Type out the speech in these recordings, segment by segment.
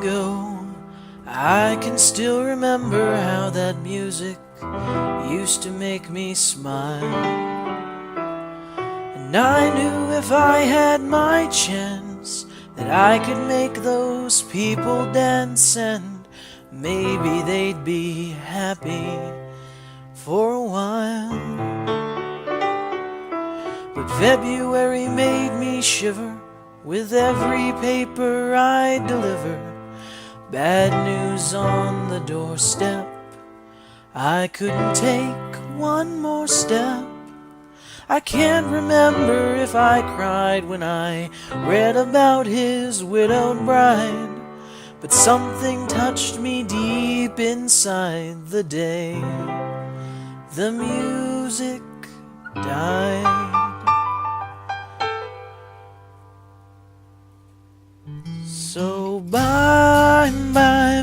ago, I can still remember how that music used to make me smile. And I knew if I had my chance that I could make those people dance, and maybe they'd be happy for a while. But February made me shiver with every paper I deliver. Bad news on the doorstep, I couldn't take one more step. I can't remember if I cried when I read about his widowed bride, but something touched me deep inside the day the music died. So bye,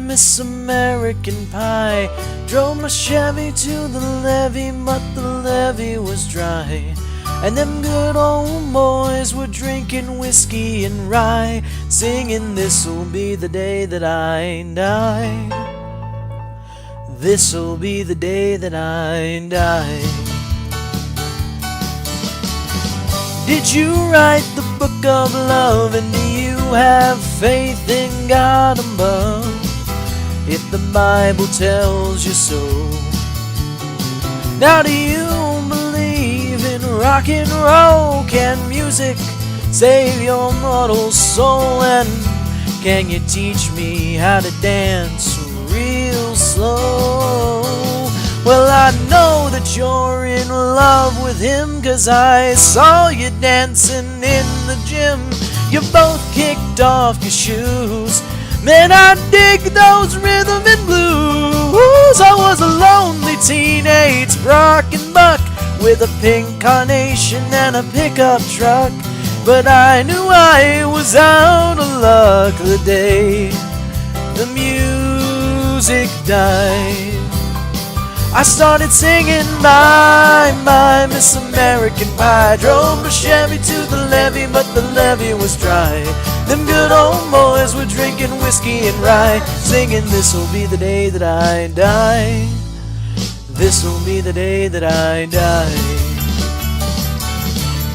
Miss American Pie. Drove my Chevy to the levee, but the levee was dry. And them good old boys were drinking whiskey and rye, singing, "This'll be the day that I die. This'll be the day that I die." Did you write the book of love, and do you have faith in God above? If the Bible tells you so. Now do you believe in rock and roll? Can music save your mortal soul? And can you teach me how to dance real slow? Well, I know that you're in love with him, 'cause I saw you dancing in the gym. You both kicked off your shoes. Man, I dig those rhythm and blues. I was a lonely teenage rock and buck with a pink carnation and a pickup truck, but I knew I was out of luck the day the music died. I started singing, "Bye, Miss American Pie." Drove a Chevy to the levee, but the levee was dry. Them good old boys were drinking whiskey and rye, singing, "This'll be the day that I die. This'll be the day that I die."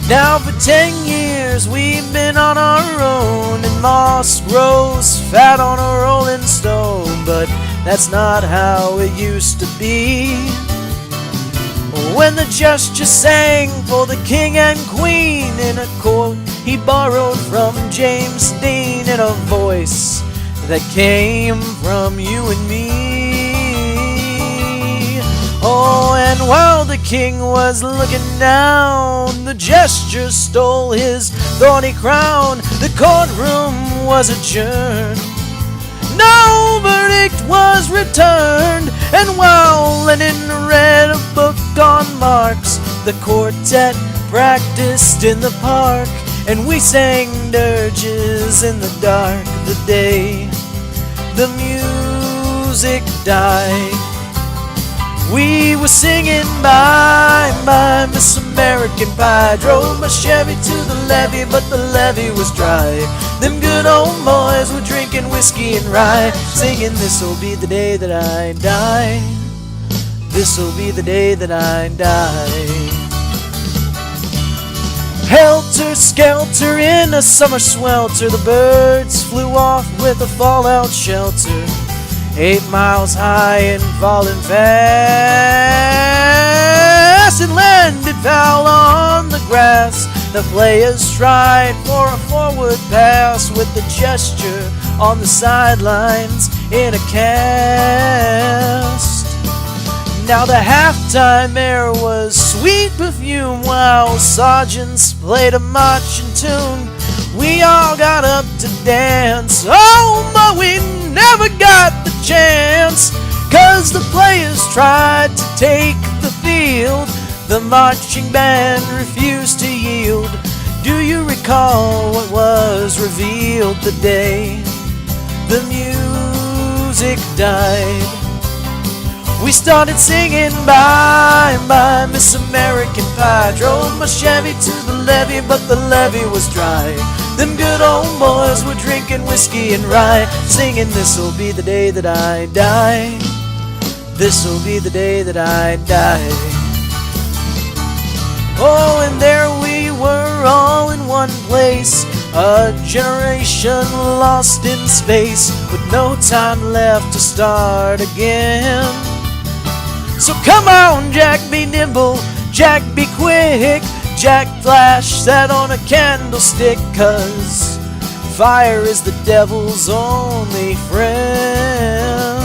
Now for 10 years we've been on our own, and moss grows fat on a rolling stone, but that's not how it used to be. When the jester sang for the king and queen in a quote he borrowed from James Dean, in a voice that came from you and me. Oh, and while the king was looking down, the jester stole his thorny crown. The courtroom was adjourned, no verdict was returned, and while Lenin read a book on Marx, the quartet practiced in the park, and we sang dirges in the dark the day the music died. We were singing, "Bye, Miss American Pie." Drove my Chevy to the levee, but the levee was dry. Them good old boys were drinking whiskey and rye, singing, "This'll be the day that I die. This'll be the day that I die." Helter skelter in a summer swelter, the birds flew off with a fallout shelter. 8 miles high and falling fast, it landed foul on the grass. The players tried for a forward pass, with the gesture on the sidelines in a cast. Now the halftime air was sweet perfume, while sergeants played a marching tune. We all got up to dance, oh, but we never got the chance, 'cause the players tried to take the field. The marching band refused to yield. Do you recall what was revealed the day the music died? We started singing bye, bye, Miss American Pie. Drove my Chevy to the levee, but the levee was dry. Them good old boys were drinking whiskey and rye, singing, this'll be the day that I die. This'll be the day that I die. Oh, and there we were all in one place, a generation lost in space, with no time left to start again. So come on, Jack, be nimble, Jack, be quick, Jack, flash that on a candlestick, 'cause fire is the devil's only friend.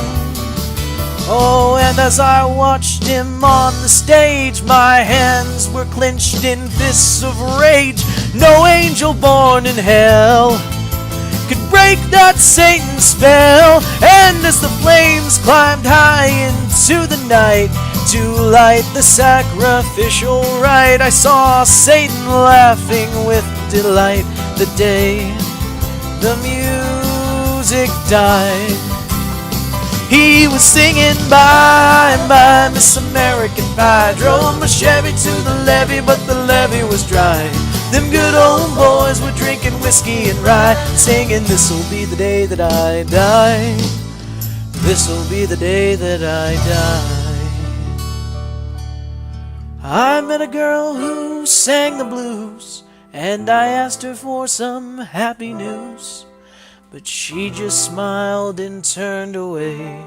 Oh, and as I watched him on the stage, my hands were clenched in fists of rage. No angel born in hell could break that Satan spell. And as the flames climbed high into the night to light the sacrificial rite, I saw Satan laughing with delight the day the music died. He was singing bye, bye, Miss American Pie. Drove my Chevy to the levee, but the levee was dry. Them good old boys were drinking whiskey and rye, singing, this'll be the day that I die. This'll be the day that I die. I met a girl who sang the blues, and I asked her for some happy news, but she just smiled and turned away.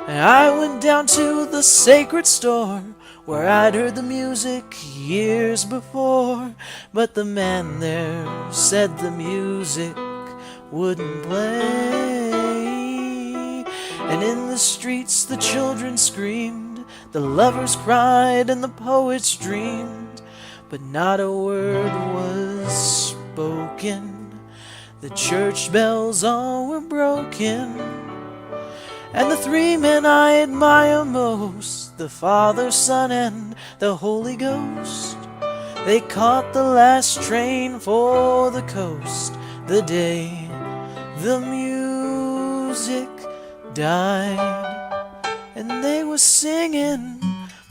And I went down to the sacred store where I'd heard the music years before, but the man there said the music wouldn't play. And in the streets the children screamed, the lovers cried, and the poets dreamed, but not a word was spoken. The church bells all were broken, and the three men I admire most, the Father, Son, and the Holy Ghost, they caught the last train for the coast the day the music died. And they were singing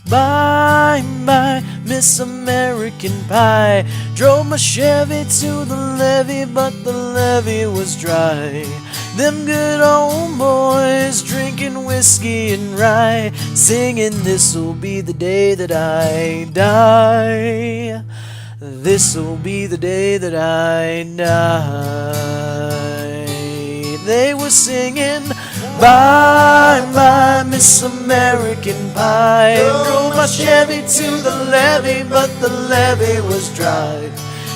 bye, bye, Miss American Pie. Drove my Chevy to the levee, but the levee was dry. Them good old boys drinking whiskey and rye, singing, this'll be the day that I die. This'll be the day that I die. They were singing bye, bye, Miss American Pie. Drove my Chevy to the levee, but the levee was dry.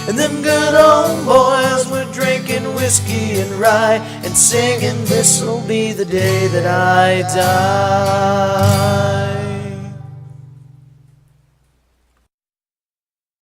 And them good old boys were drinking whiskey and rye, and singing, this'll be the day that I die.